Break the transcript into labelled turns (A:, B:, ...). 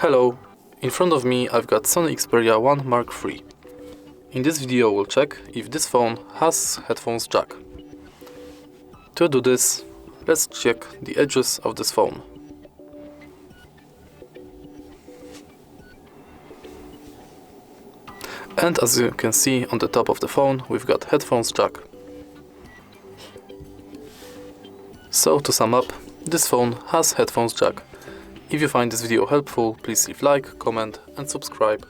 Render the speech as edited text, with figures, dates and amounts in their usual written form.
A: Hello, in front of me I've got Sony Xperia 1 Mark III. In this video we'll check if this phone has headphones jack. To do this, let's check the edges of this phone. And as you can see on the top of the phone, we've got headphones jack. So to sum up, this phone has headphones jack. If you find this video helpful, please leave like, comment and subscribe.